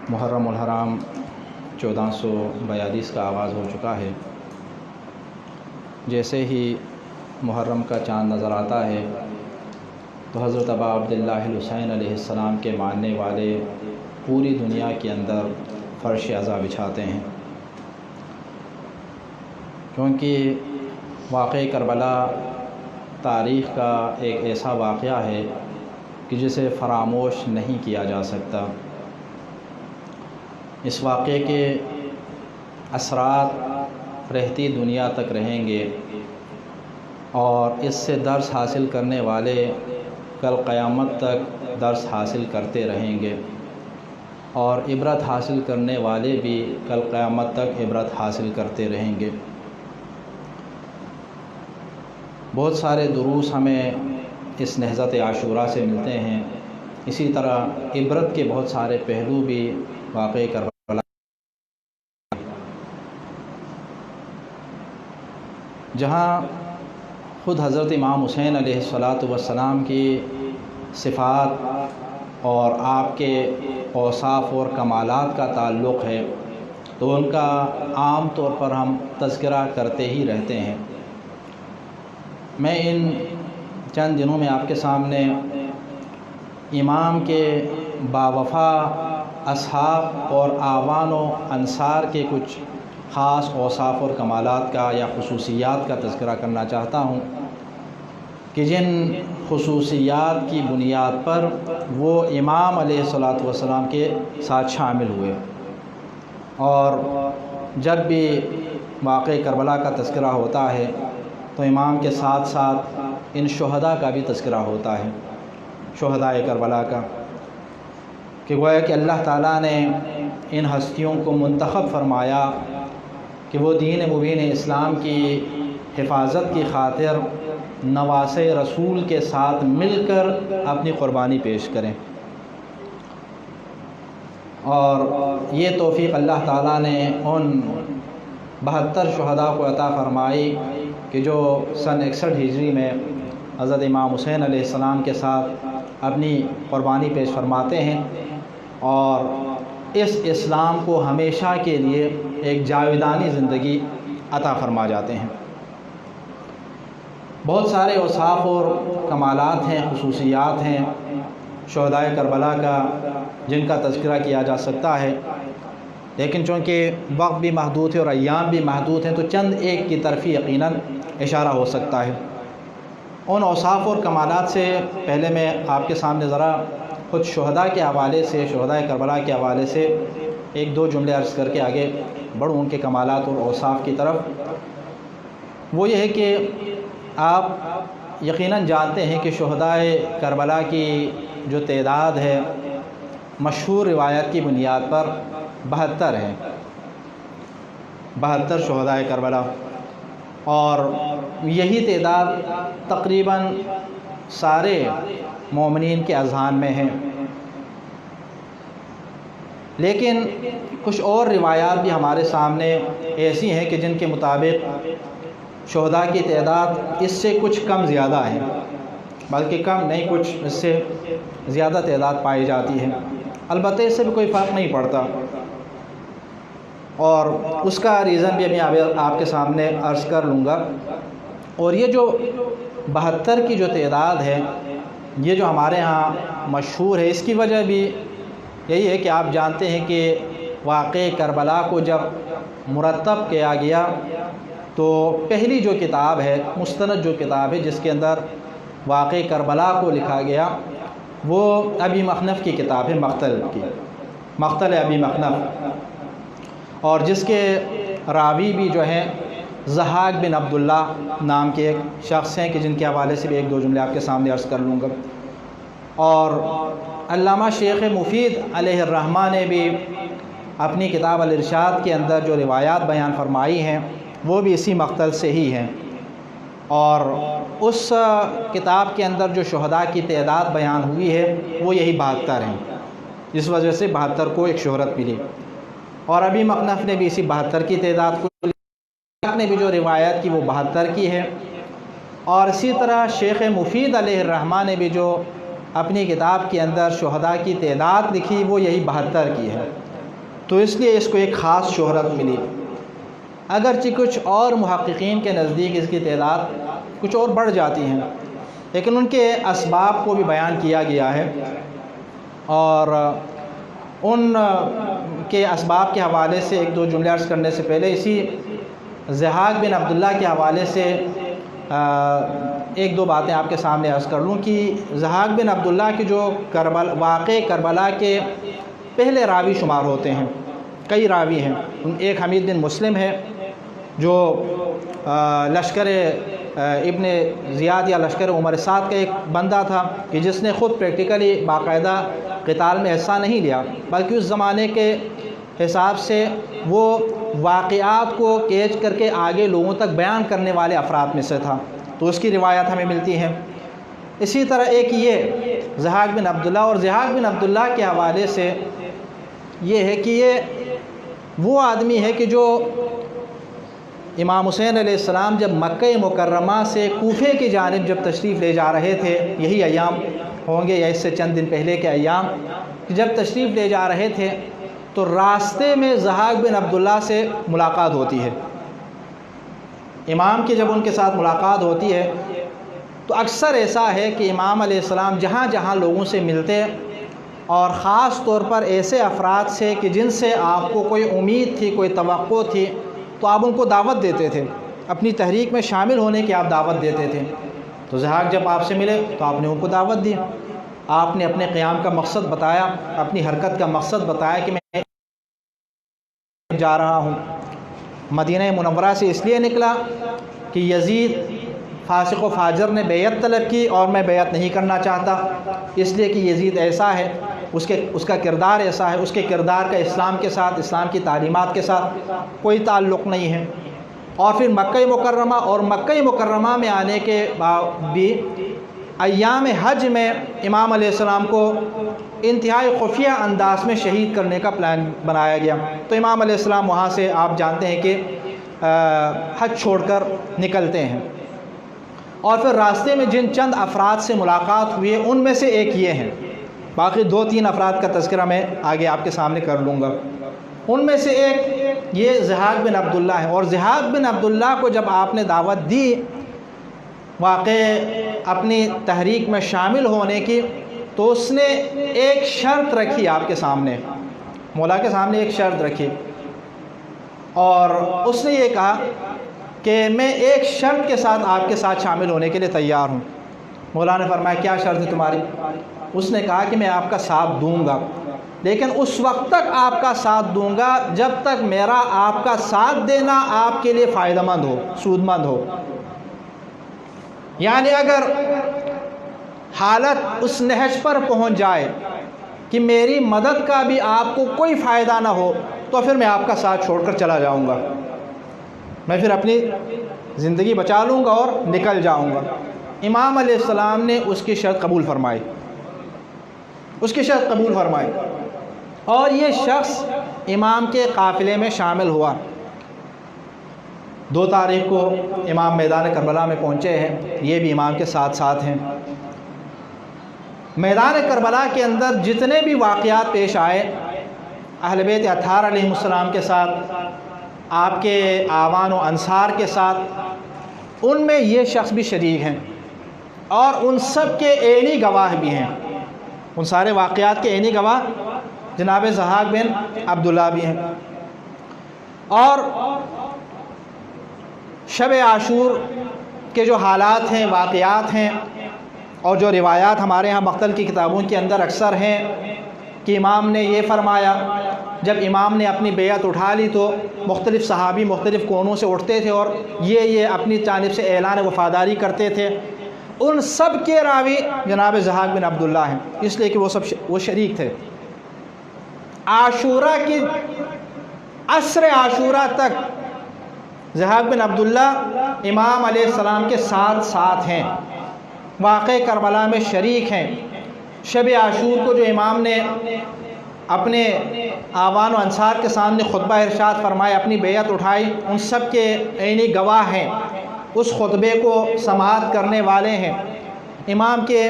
محرم الحرام 1442 کا آغاز ہو چکا ہے۔ جیسے ہی محرم کا چاند نظر آتا ہے تو حضرت ابا عبداللہ الحسین علیہ السلام کے ماننے والے پوری دنیا کے اندر فرش عزا بچھاتے ہیں، کیونکہ واقعہ کربلا تاریخ کا ایک ایسا واقعہ ہے کہ جسے فراموش نہیں کیا جا سکتا۔ اس واقعے کے اثرات رہتی دنیا تک رہیں گے اور اس سے درس حاصل کرنے والے کل قیامت تک درس حاصل کرتے رہیں گے، اور عبرت حاصل کرنے والے بھی کل قیامت تک عبرت حاصل کرتے رہیں گے۔ بہت سارے دروس ہمیں اس نہضت عاشوراء سے ملتے ہیں، اسی طرح عبرت کے بہت سارے پہلو بھی واقع کربلا۔ جہاں خود حضرت امام حسین علیہ السلام کی صفات اور آپ کے اوصاف اور کمالات کا تعلق ہے تو ان کا عام طور پر ہم تذکرہ کرتے ہی رہتے ہیں۔ میں ان چند دنوں میں آپ کے سامنے امام کے باوفا اصحاب اور اعوان و انصار کے کچھ خاص اوصاف اور کمالات کا یا خصوصیات کا تذکرہ کرنا چاہتا ہوں کہ جن خصوصیات کی بنیاد پر وہ امام علیہ السلام کے ساتھ شامل ہوئے، اور جب بھی واقعہ کربلا کا تذکرہ ہوتا ہے تو امام کے ساتھ ساتھ ان شہداء کا بھی تذکرہ ہوتا ہے، شہداء کربلا کا، کہ گویا کہ اللہ تعالیٰ نے ان ہستیوں کو منتخب فرمایا کہ وہ دین مبین اسلام کی حفاظت کی خاطر نواسے رسول کے ساتھ مل کر اپنی قربانی پیش کریں، اور یہ توفیق اللہ تعالیٰ نے ان 72 شہداء کو عطا فرمائی کہ جو سن 61 ہجری میں حضرت امام حسین علیہ السلام کے ساتھ اپنی قربانی پیش فرماتے ہیں اور اس اسلام کو ہمیشہ کے لیے ایک جاویدانی زندگی عطا فرما جاتے ہیں۔ بہت سارے اوصاف اور کمالات ہیں، خصوصیات ہیں شہداء کربلا کا جن کا تذکرہ کیا جا سکتا ہے، لیکن چونکہ وقت بھی محدود ہے اور ایام بھی محدود ہیں تو چند ایک کی طرف ہی یقیناً اشارہ ہو سکتا ہے۔ ان اوصاف اور کمالات سے پہلے میں آپ کے سامنے ذرا خود شہداء کے حوالے سے، شہداء کربلا کے حوالے سے ایک دو جملے عرض کر کے آگے بڑھوں ان کے کمالات اور اوصاف کی طرف۔ وہ یہ ہے کہ آپ یقیناً جانتے ہیں کہ شہداء کربلا کی جو تعداد ہے مشہور روایت کی بنیاد پر 72 ہے، 72 شہداء کربلا، اور یہی تعداد تقریباً سارے مومنین کے اذہان میں ہیں۔ لیکن کچھ اور روایات بھی ہمارے سامنے ایسی ہیں کہ جن کے مطابق شہداء کی تعداد اس سے کچھ کم زیادہ ہے، بلکہ کم نہیں، کچھ اس سے زیادہ تعداد پائی جاتی ہے۔ البتہ اس سے بھی کوئی فرق نہیں پڑتا، اور اس کا ریزن بھی میں آپ کے سامنے عرض کر لوں گا۔ اور یہ جو 72 کی جو تعداد ہے، یہ جو ہمارے ہاں مشہور ہے، اس کی وجہ بھی یہی ہے کہ آپ جانتے ہیں کہ واقعہ کربلا کو جب مرتب کیا گیا تو پہلی جو کتاب ہے، مستند جو کتاب ہے جس کے اندر واقعہ کربلا کو لکھا گیا، وہ ابی مخنف کی کتاب ہے، مقتل ابی مخنف، اور جس کے راوی بھی جو ہیں ضحاک بن عبداللہ نام کے ایک شخص ہیں کہ جن کے حوالے سے بھی ایک دو جملے آپ کے سامنے عرض کر لوں گا۔ اور علامہ شیخ مفید علیہ الرحمہ نے بھی اپنی کتاب الارشاد کے اندر جو روایات بیان فرمائی ہیں وہ بھی اسی مقتل سے ہی ہیں، اور اس کتاب کے اندر جو شہداء کی تعداد بیان ہوئی ہے وہ یہی 72 ہیں، جس وجہ سے 72 کو ایک شہرت ملی۔ اور ابھی مخنف نے بھی اسی 72 کی تعداد کو نے بھی جو روایت کی وہ 72 کی ہے، اور اسی طرح شیخ مفید علیہ الرحمہ نے بھی جو اپنی کتاب کے اندر شہداء کی تعداد لکھی وہ یہی 72 کی ہے، تو اس لیے اس کو ایک خاص شہرت ملی۔ اگرچہ کچھ اور محققین کے نزدیک اس کی تعداد کچھ اور بڑھ جاتی ہیں، لیکن ان کے اسباب کو بھی بیان کیا گیا ہے، اور ان کے اسباب کے حوالے سے ایک دو جملے عرض کرنے سے پہلے اسی ضحاک بن عبداللہ کے حوالے سے ایک دو باتیں آپ کے سامنے عرض کر لوں کہ ضحاک بن عبداللہ کی جو واقع کربلا کے پہلے راوی شمار ہوتے ہیں، کئی راوی ہیں۔ ایک حمید بن مسلم ہے جو لشکر ابن زیاد یا لشکر عمر سعد کا ایک بندہ تھا کہ جس نے خود پریکٹیکلی باقاعدہ قتال میں حصہ نہیں لیا، بلکہ اس زمانے کے حساب سے وہ واقعات کو کیچ کر کے آگے لوگوں تک بیان کرنے والے افراد میں سے تھا، تو اس کی روایات ہمیں ملتی ہیں۔ اسی طرح ایک یہ ضحاک بن عبداللہ، اور ضحاک بن عبداللہ کے حوالے سے یہ ہے کہ یہ وہ آدمی ہے کہ جو امام حسین علیہ السلام جب مکہ مکرمہ سے کوفے کی جانب جب تشریف لے جا رہے تھے، یہی ایام ہوں گے یا اس سے چند دن پہلے کے ایام، جب تشریف لے جا رہے تھے تو راستے میں ضحاک بن عبداللہ سے ملاقات ہوتی ہے۔ امام کی جب ان کے ساتھ ملاقات ہوتی ہے تو اکثر ایسا ہے کہ امام علیہ السلام جہاں جہاں لوگوں سے ملتے، اور خاص طور پر ایسے افراد سے کہ جن سے آپ کو کوئی امید تھی، کوئی توقع تھی، تو آپ ان کو دعوت دیتے تھے، اپنی تحریک میں شامل ہونے کی آپ دعوت دیتے تھے۔ تو ضحاک جب آپ سے ملے تو آپ نے ان کو دعوت دی، آپ نے اپنے قیام کا مقصد بتایا، اپنی حرکت کا مقصد بتایا کہ میں جا رہا ہوں، مدینہ منورہ سے اس لیے نکلا کہ یزید فاسق و فاجر نے بیعت طلب کی اور میں بیعت نہیں کرنا چاہتا، اس لیے کہ یزید ایسا ہے، اس کا کردار ایسا ہے، اس کے کردار کا اسلام کے ساتھ، اسلام کی تعلیمات کے ساتھ کوئی تعلق نہیں ہے۔ اور پھر مکہ مکرمہ میں آنے کے بعد بھی ایام حج میں امام علیہ السلام کو انتہائی خفیہ انداز میں شہید کرنے کا پلان بنایا گیا، تو امام علیہ السلام وہاں سے آپ جانتے ہیں کہ حج چھوڑ کر نکلتے ہیں، اور پھر راستے میں جن چند افراد سے ملاقات ہوئی ہے ان میں سے ایک یہ ہیں، باقی دو تین افراد کا تذکرہ میں آگے آپ کے سامنے کر لوں گا۔ ان میں سے ایک یہ ضحاک بن عبداللہ ہے، اور ضحاک بن عبداللہ کو جب آپ نے دعوت دی واقع اپنی تحریک میں شامل ہونے کی، تو اس نے ایک شرط رکھی آپ کے سامنے، مولا کے سامنے ایک شرط رکھی، اور اس نے یہ کہا کہ میں ایک شرط کے ساتھ آپ کے ساتھ شامل ہونے کے لیے تیار ہوں۔ مولا نے فرمایا کیا شرط ہے تمہاری؟ اس نے کہا کہ میں آپ کا ساتھ دوں گا، لیکن اس وقت تک آپ کا ساتھ دوں گا جب تک میرا آپ کا ساتھ دینا آپ کے لیے فائدہ مند ہو، سود مند ہو۔ یعنی اگر حالت اس نہج پر پہنچ جائے کہ میری مدد کا بھی آپ کو کوئی فائدہ نہ ہو، تو پھر میں آپ کا ساتھ چھوڑ کر چلا جاؤں گا، میں پھر اپنی زندگی بچا لوں گا اور نکل جاؤں گا۔ امام علیہ السلام نے اس کی شرط قبول فرمائی، اور یہ شخص امام کے قافلے میں شامل ہوا۔ 2 تاریخ کو امام میدان کربلا میں پہنچے ہیں، یہ بھی امام کے ساتھ ساتھ ہیں۔ میدان کربلا کے اندر جتنے بھی واقعات پیش آئے اہل بیت اطہار علیہ السلام کے ساتھ، آپ کے آوان و انصار کے ساتھ، ان میں یہ شخص بھی شریک ہیں، اور ان سب کے عینی گواہ بھی ہیں، ان سارے واقعات کے عینی گواہ جناب ضحاک بن عبداللہ بھی ہیں۔ اور شب عاشور کے جو حالات ہیں، واقعات ہیں، اور جو روایات ہمارے ہاں مختلف کی کتابوں کے اندر اکثر ہیں کہ امام نے یہ فرمایا، جب امام نے اپنی بیعت اٹھا لی تو مختلف صحابی مختلف کونوں سے اٹھتے تھے اور یہ اپنی جانب سے اعلان وفاداری کرتے تھے۔ ان سب کے راوی جناب ضحاک بن عبداللہ ہیں، اس لیے کہ وہ شریک تھے۔ عاشورہ کی عصر عاشورہ تک ضحاک بن عبداللہ امام علیہ السلام کے ساتھ ساتھ ہیں، واقع کربلا میں شریک ہیں۔ شب عاشور کو جو امام نے اپنے آوان و انصار کے سامنے خطبہ ارشاد فرمایا، اپنی بیعت اٹھائی، ان سب کے عینی گواہ ہیں، اس خطبے کو سماعت کرنے والے ہیں۔ امام کے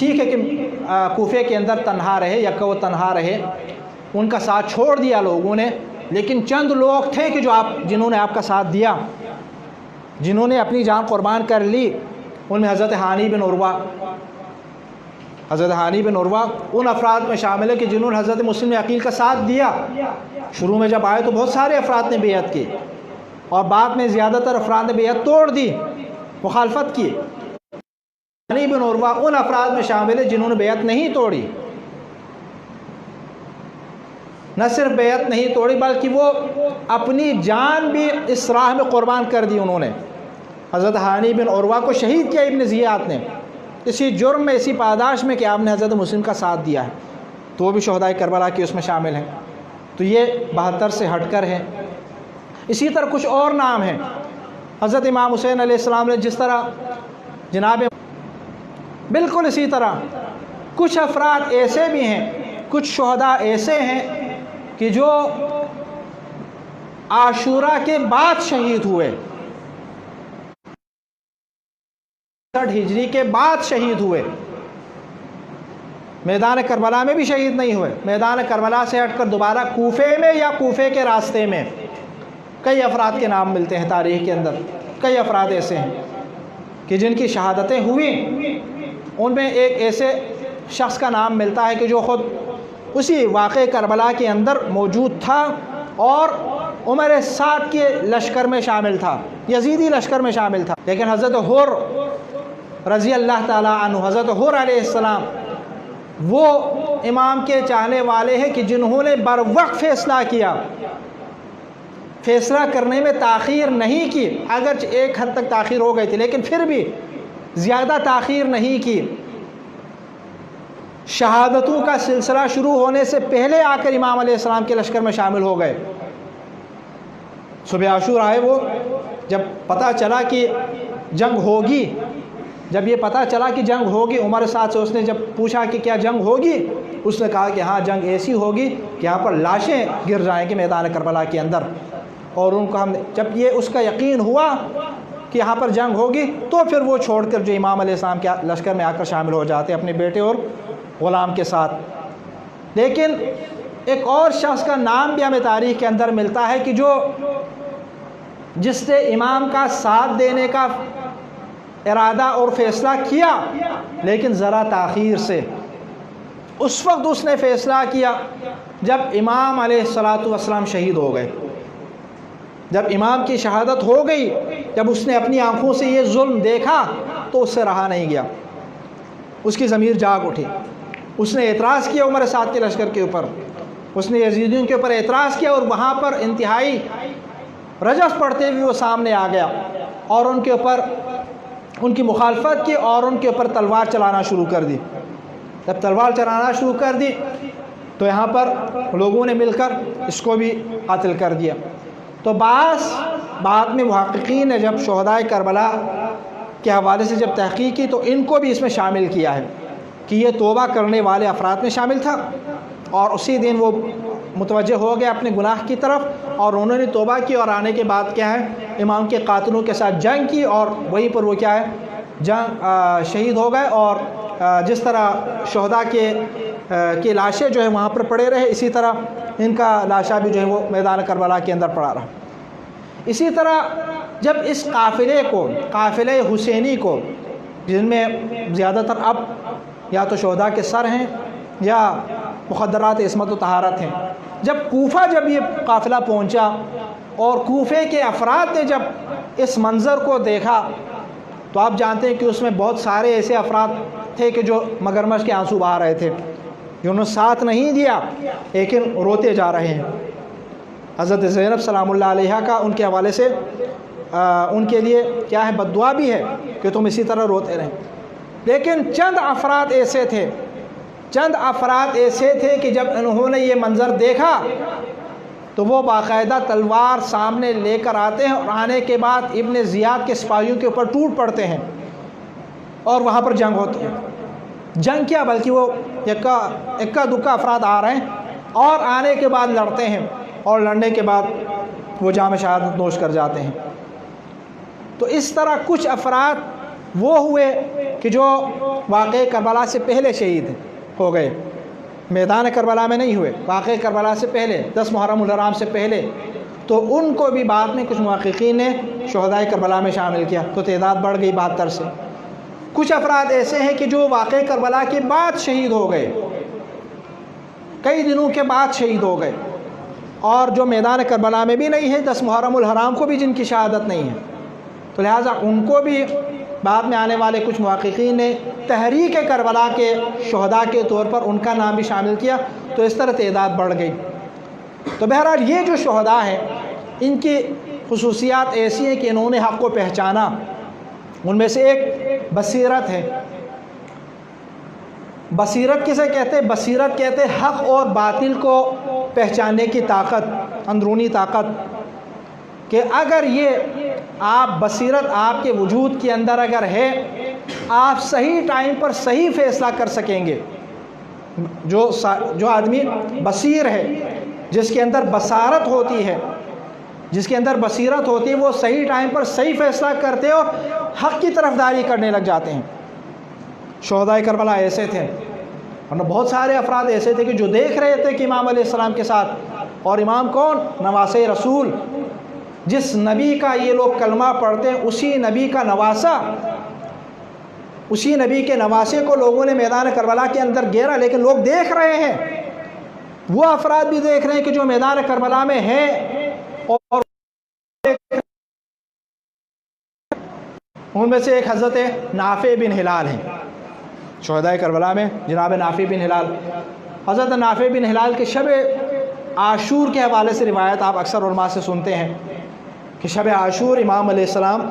ٹھیک ہے کہ کوفے کے اندر تنہا رہے، یکا وہ تنہا رہے، ان کا ساتھ چھوڑ دیا لوگوں نے، لیکن چند لوگ تھے کہ جنہوں نے آپ کا ساتھ دیا، جنہوں نے اپنی جان قربان کر لی. ان میں حضرت ہانی بن عروہ، حضرت ہانی بن عروہ ان افراد میں شامل ہے کہ جنہوں نے حضرت مسلم عقیل کا ساتھ دیا. شروع میں جب آئے تو بہت سارے افراد نے بیعت کی، اور بعد میں زیادہ تر افراد نے بیعت توڑ دی، مخالفت کی. ہانی بن عروہ ان افراد میں شامل ہے جنہوں نے بیعت نہیں توڑی. نہ صرف بیعت نہیں توڑی بلکہ وہ اپنی جان بھی اس راہ میں قربان کر دی. انہوں نے حضرت ہانی بن عروہ کو شہید کیا ابن زیاد نے، اسی جرم میں، اسی پاداش میں کہ آپ نے حضرت مسلم کا ساتھ دیا ہے، تو وہ بھی شہدائے کربلا کی اس میں شامل ہیں. تو یہ 72 سے ہٹ کر ہے. اسی طرح کچھ اور نام ہیں. حضرت امام حسین علیہ السلام نے جس طرح جناب، بالکل اسی طرح کچھ افراد ایسے بھی ہیں، کچھ شہداء ایسے ہیں کہ جو عاشورہ کے بعد شہید ہوئے، 60 ہجری کے بعد شہید ہوئے. میدان کربلا میں بھی شہید نہیں ہوئے. میدان کربلا سے ہٹ کر دوبارہ کوفے میں یا کوفے کے راستے میں کئی افراد کے نام ملتے ہیں تاریخ کے اندر. کئی افراد ایسے ہیں کہ جن کی شہادتیں ہوئیں. ان میں ایک ایسے شخص کا نام ملتا ہے کہ جو خود اسی واقع کربلا کے اندر موجود تھا اور عمر سعد کے لشکر میں شامل تھا، یزیدی لشکر میں شامل تھا. لیکن حضرت حر رضی اللہ تعالیٰ عنہ، حضرت حر علیہ السلام وہ امام کے چاہنے والے ہیں کہ جنہوں نے بروقت فیصلہ کیا، فیصلہ کرنے میں تاخیر نہیں کی. اگرچہ ایک حد تک تاخیر ہو گئی تھی لیکن پھر بھی زیادہ تاخیر نہیں کی. شہادتوں کا سلسلہ شروع ہونے سے پہلے آ کر امام علیہ السلام کے لشکر میں شامل ہو گئے. صبح عاشور آئے، وہ جب پتہ چلا کہ جنگ ہوگی، جب یہ پتہ چلا کہ جنگ ہوگی، عمر سعد سے اس نے جب پوچھا کہ کیا جنگ ہوگی، اس نے کہا کہ ہاں جنگ ایسی ہوگی کہ یہاں پر لاشیں گر جائیں گی میدان کربلا کے اندر. اور ان کو جب یہ اس کا یقین ہوا کہ یہاں پر جنگ ہوگی تو پھر وہ چھوڑ کر جو امام علیہ السلام کے لشکر میں آ کر شامل ہو جاتے اپنے بیٹے اور غلام کے ساتھ. لیکن ایک اور شخص کا نام بھی ہمیں تاریخ کے اندر ملتا ہے کہ جس نے امام کا ساتھ دینے کا ارادہ اور فیصلہ کیا لیکن ذرا تاخیر سے. اس وقت اس نے فیصلہ کیا جب امام علیہ السلام شہید ہو گئے، جب امام کی شہادت ہو گئی، جب اس نے اپنی آنکھوں سے یہ ظلم دیکھا تو اس سے رہا نہیں گیا. اس کی ضمیر جاگ اٹھی. اس نے اعتراض کیا عمر سعد کے لشکر کے اوپر، اس نے یزیدیوں کے اوپر اعتراض کیا، اور وہاں پر انتہائی رجف پڑھتے ہوئے وہ سامنے آ گیا اور ان کے اوپر ان کی مخالفت کی اور ان کے اوپر تلوار چلانا شروع کر دی. جب تلوار چلانا شروع کر دی تو یہاں پر لوگوں نے مل کر اس کو بھی قتل کر دیا. تو بعد میں محققین نے جب شہدائے کربلا کے حوالے سے جب تحقیق کی تو ان کو بھی اس میں شامل کیا ہے کہ یہ توبہ کرنے والے افراد میں شامل تھا، اور اسی دن وہ متوجہ ہو گئے اپنے گناہ کی طرف اور انہوں نے توبہ کی، اور آنے کے بعد کیا ہے امام کے قاتلوں کے ساتھ جنگ کی، اور وہیں پر وہ کیا ہے جنگ شہید ہو گئے. اور جس طرح شہداء کے لاشیں جو ہے وہاں پر پڑے رہے، اسی طرح ان کا لاشا بھی جو ہے وہ میدان کربلا کے اندر پڑا رہا. اسی طرح جب اس قافلے حسینی کو، جن میں زیادہ تر اب یا تو شہداء کے سر ہیں یا مخدرات عصمت و طہارت ہیں، جب یہ قافلہ پہنچا اور کوفے کے افراد نے جب اس منظر کو دیکھا تو آپ جانتے ہیں کہ اس میں بہت سارے ایسے افراد تھے کہ جو مگرمچھ کے آنسو بہا رہے تھے، جنہوں نے ساتھ نہیں دیا لیکن روتے جا رہے ہیں. حضرت زینب سلام اللہ علیہا کا ان کے حوالے سے ان کے لیے کیا ہے بد دعا بھی ہے کہ تم اسی طرح روتے رہیں. لیکن چند افراد ایسے تھے کہ جب انہوں نے یہ منظر دیکھا تو وہ باقاعدہ تلوار سامنے لے کر آتے ہیں، اور آنے کے بعد ابن زیاد کے سپاہیوں کے اوپر ٹوٹ پڑتے ہیں اور وہاں پر جنگ ہوتی ہے. جنگ کیا بلکہ وہ اکا دکا افراد آ رہے ہیں اور آنے کے بعد لڑتے ہیں، اور لڑنے کے بعد وہ جام شہادت نوش کر جاتے ہیں. تو اس طرح کچھ افراد وہ ہوئے کہ جو واقعہ کربلا سے پہلے شہید ہو گئے، میدان کربلا میں نہیں ہوئے، واقعہ کربلا سے پہلے 10 محرم الحرام سے پہلے، تو ان کو بھی بعد میں کچھ محققین نے شہدائے کربلا میں شامل کیا، تو تعداد بڑھ گئی 72 سے۔ کچھ افراد ایسے ہیں کہ جو واقعہ کربلا کے بعد شہید ہو گئے، کئی دنوں کے بعد شہید ہو گئے، اور جو میدان کربلا میں بھی نہیں ہے، 10 محرم الحرام کو بھی جن کی شہادت نہیں ہے، تو لہٰذا ان کو بھی بعد میں آنے والے کچھ محققین نے تحریک کربلا کے شہداء کے طور پر ان کا نام بھی شامل کیا، تو اس طرح تعداد بڑھ گئی۔ تو بہرحال یہ جو شہداء ہیں ان کی خصوصیات ایسی ہیں کہ انہوں نے حق کو پہچانا۔ ان میں سے ایک بصیرت ہے۔ بصیرت کسے کہتے ہیں؟ بصیرت کہتے ہیں حق اور باطل کو پہچاننے کی طاقت، اندرونی طاقت، کہ اگر یہ آپ بصیرت آپ کے وجود کے اندر اگر ہے، آپ صحیح ٹائم پر صحیح فیصلہ کر سکیں گے۔ جو آدمی بصیر ہے، جس کے اندر بصارت ہوتی ہے، جس کے اندر بصیرت ہوتی ہے، وہ صحیح ٹائم پر صحیح فیصلہ کرتے ہیں اور حق کی طرفداری کرنے لگ جاتے ہیں۔ شہدائے کربلا ایسے تھے، ورنہ بہت سارے افراد ایسے تھے کہ جو دیکھ رہے تھے کہ امام علیہ السلام کے ساتھ، اور امام کون؟ نواسۂ رسول، جس نبی کا یہ لوگ کلمہ پڑھتے ہیں اسی نبی کا نواسہ، اسی نبی کے نواسے کو لوگوں نے میدان کربلا کے اندر گھیرا، لیکن لوگ دیکھ رہے ہیں، وہ افراد بھی دیکھ رہے ہیں کہ جو میدان کربلا میں ہے، اور ان میں سے ایک حضرت نافع بن ہلال ہیں شہدائے کربلا میں، جناب نافع بن ہلال۔ حضرت نافع بن ہلال کے شب عاشور کے حوالے سے روایت آپ اکثر علماء سے سنتے ہیں کہ شب عاشور امام علیہ السلام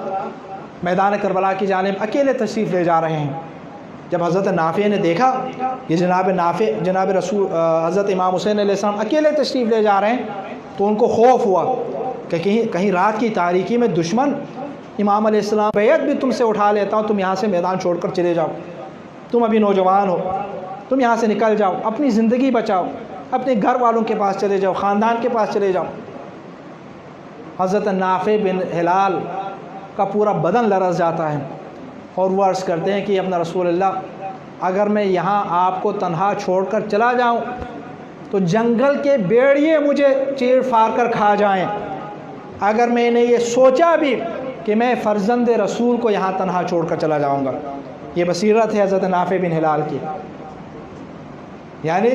میدان کربلا کی جانب اکیلے تشریف لے جا رہے ہیں۔ جب حضرت نافع نے دیکھا کہ جناب رسول حضرت امام حسین علیہ السلام اکیلے تشریف لے جا رہے ہیں، تو ان کو خوف ہوا کہ کہیں رات کی تاریکی میں دشمن امام علیہ السلام بیعت بھی تم سے اٹھا لیتا ہوں، تم یہاں سے میدان چھوڑ کر چلے جاؤ، تم ابھی نوجوان ہو، تم یہاں سے نکل جاؤ، اپنی زندگی بچاؤ، اپنے گھر والوں کے پاس چلے جاؤ، خاندان کے پاس چلے جاؤ۔ حضرت نافع بن ہلال کا پورا بدن لرز جاتا ہے، اور وہ عرض کرتے ہیں کہ اپنا رسول اللہ، اگر میں یہاں آپ کو تنہا چھوڑ کر چلا جاؤں تو جنگل کے بیڑیے مجھے چیر پھاڑ کر کھا جائیں۔ اگر میں نے یہ سوچا بھی کہ میں فرزند رسول کو یہاں تنہا چھوڑ کر چلا جاؤں گا۔ یہ بصیرت ہے حضرت نافع بن ہلال کی۔ یعنی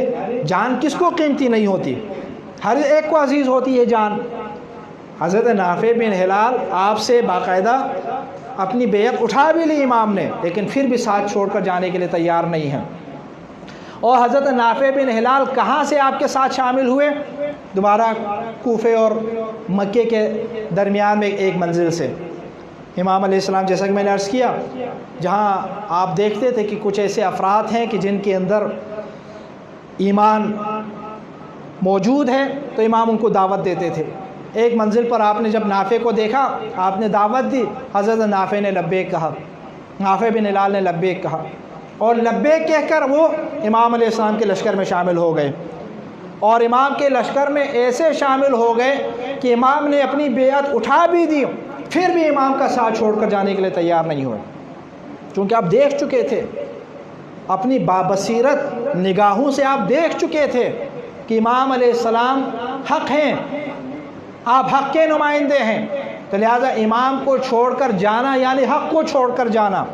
جان کس کو قیمتی نہیں ہوتی، ہر ایک کو عزیز ہوتی ہے جان۔ حضرت نافع بن ہلال آپ سے باقاعدہ اپنی بیعت اٹھا بھی لی امام نے، لیکن پھر بھی ساتھ چھوڑ کر جانے کے لیے تیار نہیں ہیں۔ اور حضرت نافع بن ہلال کہاں سے آپ کے ساتھ شامل ہوئے؟ دوبارہ کوفے اور مکے کے درمیان میں ایک منزل سے۔ امام علیہ السلام، جیسا کہ میں نے عرض کیا، جہاں آپ دیکھتے تھے کہ کچھ ایسے افراد ہیں کہ جن کے اندر ایمان موجود ہے، تو امام ان کو دعوت دیتے تھے۔ ایک منزل پر آپ نے جب نافع کو دیکھا، آپ نے دعوت دی، حضرت نافع نے لبیک کہا، نافع بن ہلال نے لبیک کہا، اور لبیک کہہ کر وہ امام علیہ السلام کے لشکر میں شامل ہو گئے، اور امام کے لشکر میں ایسے شامل ہو گئے کہ امام نے اپنی بیعت اٹھا بھی دی، پھر بھی امام کا ساتھ چھوڑ کر جانے کے لیے تیار نہیں ہوئے، چونکہ آپ دیکھ چکے تھے، اپنی بابصیرت نگاہوں سے آپ دیکھ چکے تھے کہ امام علیہ السلام حق ہیں، آپ حق کے نمائندے ہیں، تو لہٰذا امام کو چھوڑ کر جانا یعنی حق کو چھوڑ کر جانا۔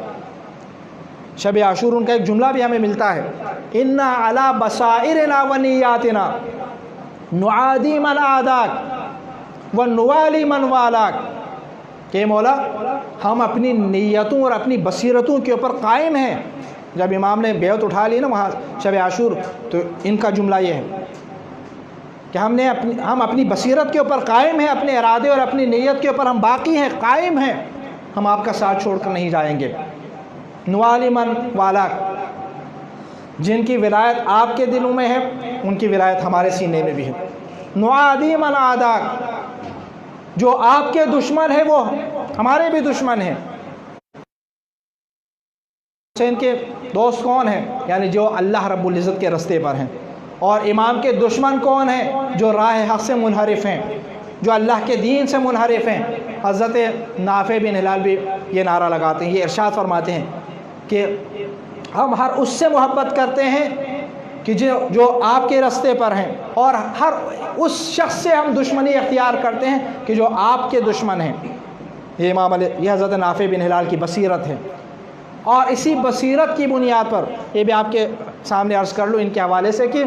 شب عاشور ان کا ایک جملہ بھی ہمیں ملتا ہے، اِنَّا عَلَى بَصَائِرِنَا وَنِيَّاتِنَا نُعَادِي مَنْ عَادَاكَ وَنُوَالِي مَنْ وَالَاكَ، کہ مولا ہم اپنی نیتوں اور اپنی بصیرتوں کے اوپر قائم ہیں۔ جب امام نے بیعت اٹھا لی نا وہاں شب عاشور، تو ان کا جملہ یہ ہے کہ ہم اپنی بصیرت کے اوپر قائم ہیں، اپنے ارادے اور اپنی نیت کے اوپر ہم باقی ہیں، قائم ہیں، ہم آپ کا ساتھ چھوڑ کر نہیں جائیں گے۔ نوالی من والاک، جن کی ولایت آپ کے دلوں میں ہے ان کی ولایت ہمارے سینے میں بھی ہے۔ نعادی من عاداک، جو آپ کے دشمن ہیں وہ ہمارے بھی دشمن ہیں۔ حسین کے دوست کون ہیں؟ یعنی جو اللہ رب العزت کے رستے پر ہیں۔ اور امام کے دشمن کون ہیں؟ جو راہ حق سے منحرف ہیں، جو اللہ کے دین سے منحرف ہیں۔ حضرت نافع بن ہلال بھی یہ نعرہ لگاتے ہیں، یہ ارشاد فرماتے ہیں کہ ہم ہر اس سے محبت کرتے ہیں کہ جو آپ کے راستے پر ہیں، اور ہر اس شخص سے ہم دشمنی اختیار کرتے ہیں کہ جو آپ کے دشمن ہیں۔ یہ حضرت نافع بن ہلال کی بصیرت ہے، اور اسی بصیرت کی بنیاد پر یہ بھی آپ کے سامنے عرض کر لوں ان کے حوالے سے کہ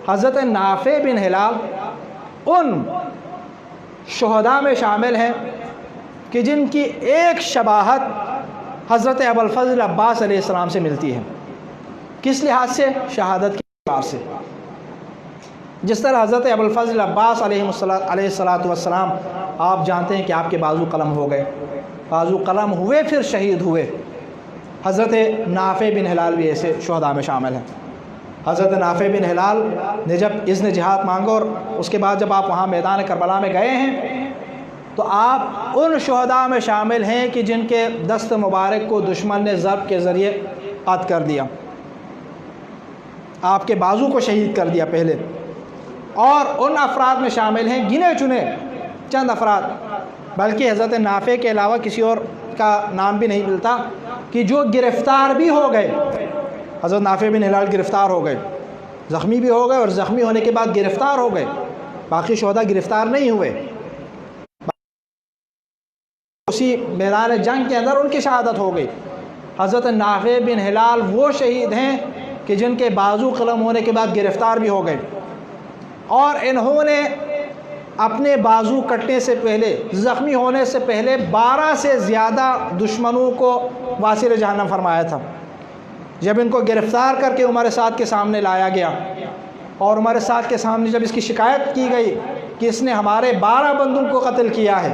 حضرت نافع بن ہلال ان شہداء میں شامل ہیں کہ جن کی ایک شباہت حضرت ابوالفضل عباس علیہ السلام سے ملتی ہے۔ کس لحاظ سے؟ شہادت کے اعتبار سے۔ جس طرح حضرت ابوالفضل عباس علیہ السلام آپ جانتے ہیں کہ آپ کے بازو قلم ہو گئے، بازو قلم ہوئے پھر شہید ہوئے، حضرت نافع بن ہلال بھی ایسے شہداء میں شامل ہیں۔ حضرت نافع بن ہلال نے جب اذن جہاد مانگا اور اس کے بعد جب آپ وہاں میدان کربلا میں گئے ہیں تو آپ ان شہداء میں شامل ہیں کہ جن کے دست مبارک کو دشمن نے ضرب کے ذریعے قطع کر دیا، آپ کے بازو کو شہید کر دیا پہلے۔ اور ان افراد میں شامل ہیں گنے چنے چند افراد، بلکہ حضرت نافع کے علاوہ کسی اور کا نام بھی نہیں ملتا کہ جو گرفتار بھی ہو گئے۔ حضرت نافع بن ہلال گرفتار ہو گئے، زخمی بھی ہو گئے، اور زخمی ہونے کے بعد گرفتار ہو گئے۔ باقی شہداء گرفتار نہیں ہوئے، اسی میدان جنگ کے اندر ان کی شہادت ہو گئی۔ حضرت نافع بن ہلال وہ شہید ہیں کہ جن کے بازو قلم ہونے کے بعد گرفتار بھی ہو گئے، اور انہوں نے اپنے بازو کٹنے سے پہلے، زخمی ہونے سے پہلے 12 سے زیادہ دشمنوں کو واصل جہنم فرمایا تھا۔ جب ان کو گرفتار کر کے عمر سعد کے سامنے لایا گیا، اور عمر سعد کے سامنے جب اس کی شکایت کی گئی کہ اس نے ہمارے 12 بندوں کو قتل کیا ہے،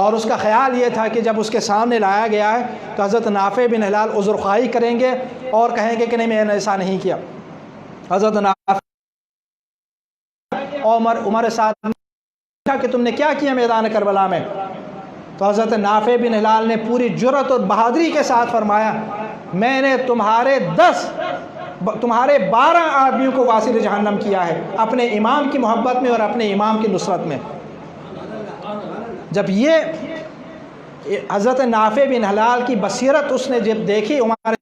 اور اس کا خیال یہ تھا کہ جب اس کے سامنے لایا گیا ہے تو حضرت نافع بن ہلال عذر خواہی کریں گے اور کہیں گے کہ نہیں میں نے ایسا نہیں کیا۔ حضرت نافع عمر سعد نے پوچھا کہ تم نے کیا کیا میدان کربلا میں؟ تو حضرت نافع بن ہلال نے پوری جرأت اور بہادری کے ساتھ فرمایا میں نے تمہارے 12 آدمیوں کو واصل جہنم کیا ہے، اپنے امام کی محبت میں اور اپنے امام کی نصرت میں۔ جب یہ حضرت نافع بن ہلال کی بصیرت اس نے جب دیکھی، عمر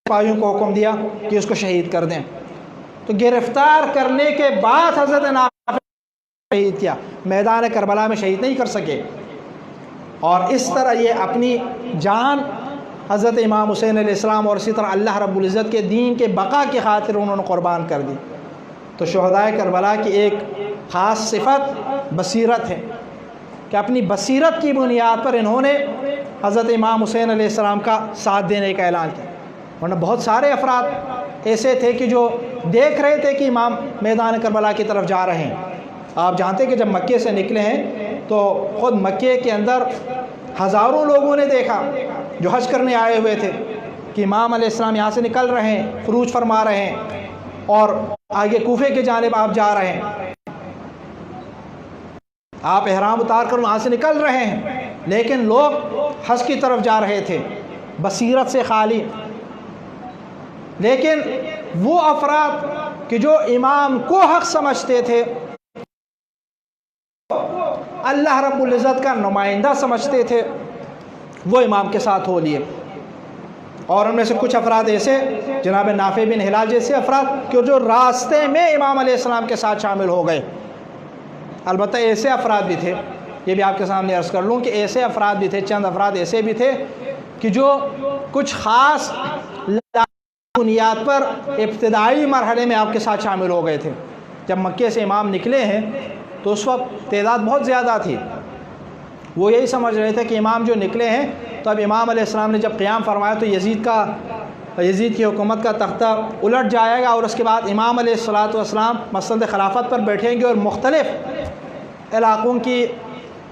سپاہیوں کو حکم دیا کہ اس کو شہید کر دیں۔ تو گرفتار کرنے کے بعد حضرت نافع شہید کیا، میدان کربلا میں شہید نہیں کر سکے۔ اور اس طرح یہ اپنی جان حضرت امام حسین علیہ السلام اور اسی طرح اللہ رب العزت کے دین کے بقا کی خاطر انہوں نے قربان کر دی۔ تو شہداء کربلا کی ایک خاص صفت بصیرت ہے کہ اپنی بصیرت کی بنیاد پر انہوں نے حضرت امام حسین علیہ السلام کا ساتھ دینے کا اعلان کیا، ورنہ بہت سارے افراد ایسے تھے کہ جو دیکھ رہے تھے کہ امام میدان کربلا کی طرف جا رہے ہیں۔ آپ جانتے کہ جب مکے سے نکلے ہیں تو خود مکے کے اندر ہزاروں لوگوں نے دیکھا جو حج کرنے آئے ہوئے تھے کہ امام علیہ السلام یہاں سے نکل رہے ہیں، خروج فرما رہے ہیں، اور آگے کوفے کی جانب آپ جا رہے ہیں، آپ احرام اتار کر وہاں سے نکل رہے ہیں، لیکن لوگ حج کی طرف جا رہے تھے بصیرت سے خالی۔ لیکن وہ افراد کہ جو امام کو حق سمجھتے تھے، اللہ رب العزت کا نمائندہ سمجھتے تھے، وہ امام کے ساتھ ہو لیے۔ اور ان میں سے کچھ افراد ایسے جناب نافع بن ہلال جیسے افراد کہ جو راستے میں امام علیہ السلام کے ساتھ شامل ہو گئے۔ البتہ ایسے افراد بھی تھے، یہ بھی آپ کے سامنے عرض کر لوں کہ ایسے افراد بھی تھے، چند افراد ایسے بھی تھے کہ جو کچھ خاص بنیاد پر ابتدائی مرحلے میں آپ کے ساتھ شامل ہو گئے تھے۔ جب مکے سے امام نکلے ہیں تو اس وقت تعداد بہت زیادہ تھی، وہ یہی سمجھ رہے تھے کہ امام جو نکلے ہیں تو اب امام علیہ السلام نے جب قیام فرمایا تو یزید کی حکومت کا تختہ الٹ جائے گا، اور اس کے بعد امام علیہ السلام مسند خلافت پر بیٹھیں گے، اور مختلف علاقوں کی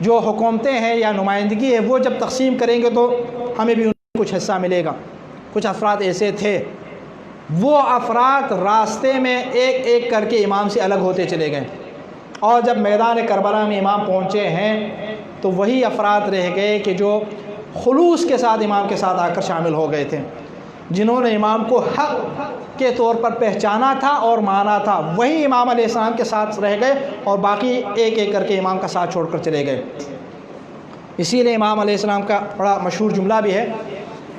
جو حکومتیں ہیں یا نمائندگی ہے وہ جب تقسیم کریں گے تو ہمیں بھی ان کو کچھ حصہ ملے گا۔ کچھ افراد ایسے تھے، وہ افراد راستے میں ایک ایک کر کے امام سے الگ ہوتے چلے گئے، اور جب میدان کربلا میں امام پہنچے ہیں تو وہی افراد رہ گئے کہ جو خلوص کے ساتھ امام کے ساتھ آ کر شامل ہو گئے تھے، جنہوں نے امام کو حق کے طور پر پہچانا تھا اور مانا تھا، وہی امام علیہ السلام کے ساتھ رہ گئے، اور باقی ایک ایک کر کے امام کا ساتھ چھوڑ کر چلے گئے۔ اسی لیے امام علیہ السلام کا بڑا مشہور جملہ بھی ہے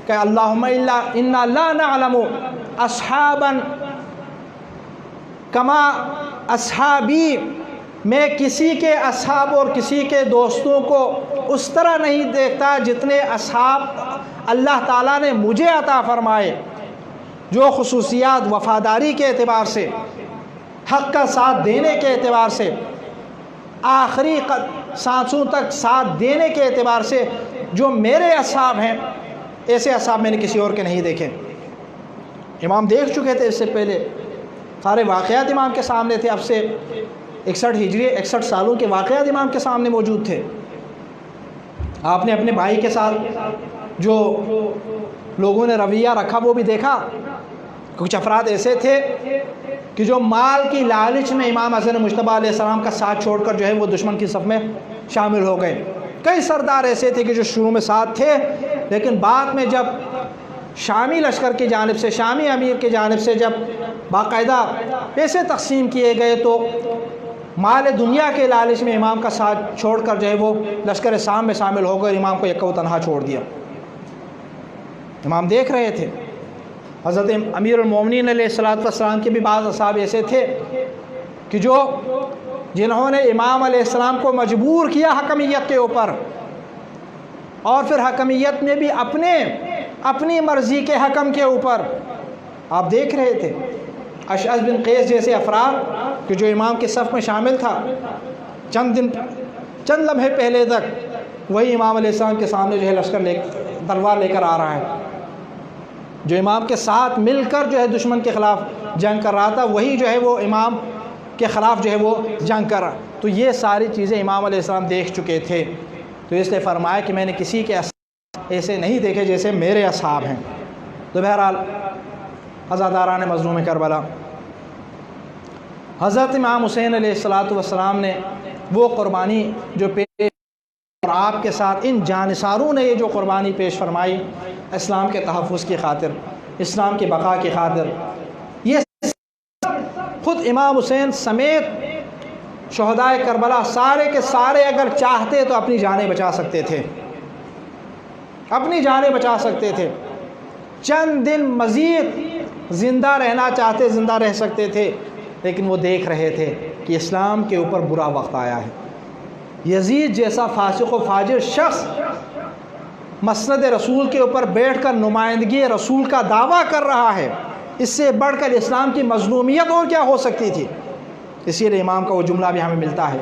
کہ اللہم انا لا نعلم اصحابا کما اصحابی، میں کسی کے اصحاب اور کسی کے دوستوں کو اس طرح نہیں دیکھتا جتنے اصحاب اللہ تعالیٰ نے مجھے عطا فرمائے، جو خصوصیات وفاداری کے اعتبار سے، حق کا ساتھ دینے کے اعتبار سے، آخری سانسوں تک ساتھ دینے کے اعتبار سے جو میرے اصحاب ہیں، ایسے اصحاب میں نے کسی اور کے نہیں دیکھے۔ امام دیکھ چکے تھے اس سے پہلے، سارے واقعات امام کے سامنے تھے، اب سے 61 ہجری 61 سالوں کے واقعات امام کے سامنے موجود تھے۔ آپ نے اپنے بھائی کے ساتھ جو لوگوں نے رویہ رکھا وہ بھی دیکھا۔ کچھ افراد ایسے تھے کہ جو مال کی لالچ میں امام حسن مجتبیٰ علیہ السلام کا ساتھ چھوڑ کر جو ہے وہ دشمن کی صف میں شامل ہو گئے۔ کئی سردار ایسے تھے کہ جو شروع میں ساتھ تھے، لیکن بعد میں جب شامی لشکر کی جانب سے، شامی امیر کی جانب سے جب باقاعدہ پیسے تقسیم کیے گئے تو مال دنیا کے لالچ میں امام کا ساتھ چھوڑ کر جو ہے وہ لشکر شام میں شامل ہو گئے، امام کو یکا و تنہا چھوڑ دیا۔ امام دیکھ رہے تھے۔ حضرت امیر المومنین علیہ السلام کے بھی بعض اصحاب ایسے تھے کہ جنہوں نے امام علیہ السلام کو مجبور کیا حکمیت کے اوپر، اور پھر حکمیت میں بھی اپنی مرضی کے حکم کے اوپر۔ آپ دیکھ رہے تھے اشعث بن قیس جیسے افراد کہ جو امام کے صف میں شامل تھا، چند لمحے پہلے تک وہی امام علیہ السلام کے سامنے جو ہے لشکر تلوار لے کر آ رہا ہے، جو امام کے ساتھ مل کر جو ہے دشمن کے خلاف جنگ کر رہا تھا، وہی جو ہے وہ امام کے خلاف جو ہے وہ جنگ کر رہا۔ تو یہ ساری چیزیں امام علیہ السلام دیکھ چکے تھے، تو اس لیے فرمایا کہ میں نے کسی کے ایسے نہیں دیکھے جیسے میرے اصحاب ہیں۔ تو بہرحال عزاداران مظلوم کربلا، حضرت امام حسین علیہ السلام نے وہ قربانی جو پیش، اور آپ کے ساتھ ان جانثاروں نے یہ جو قربانی پیش فرمائی اسلام کے تحفظ کی خاطر، اسلام کی بقا کی خاطر، یہ خود امام حسین سمیت شہدائے کربلا سارے کے سارے اگر چاہتے تو اپنی جانیں بچا سکتے تھے، اپنی جانیں بچا سکتے تھے، چند دن مزید زندہ رہنا چاہتے زندہ رہ سکتے تھے، لیکن وہ دیکھ رہے تھے کہ اسلام کے اوپر برا وقت آیا ہے۔ یزید جیسا فاسق و فاجر شخص مسند رسول کے اوپر بیٹھ کر نمائندگی رسول کا دعویٰ کر رہا ہے، اس سے بڑھ کر اسلام کی مظلومیت اور کیا ہو سکتی تھی؟ اسی لیے امام کا وہ جملہ بھی ہمیں ملتا ہے،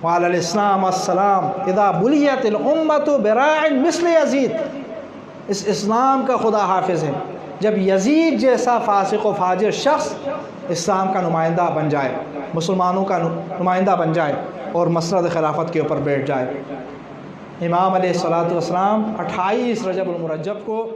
وعلی الاسلام السلام اذا بلیت الامت براع مثل یزید۔ اس اسلام کا خدا حافظ ہے جب یزید جیسا فاسق و فاجر شخص اسلام کا نمائندہ بن جائے، مسلمانوں کا نمائندہ بن جائے اور مسند خلافت کے اوپر بیٹھ جائے۔ امام علیہ السلام 28 رجب المرجب کو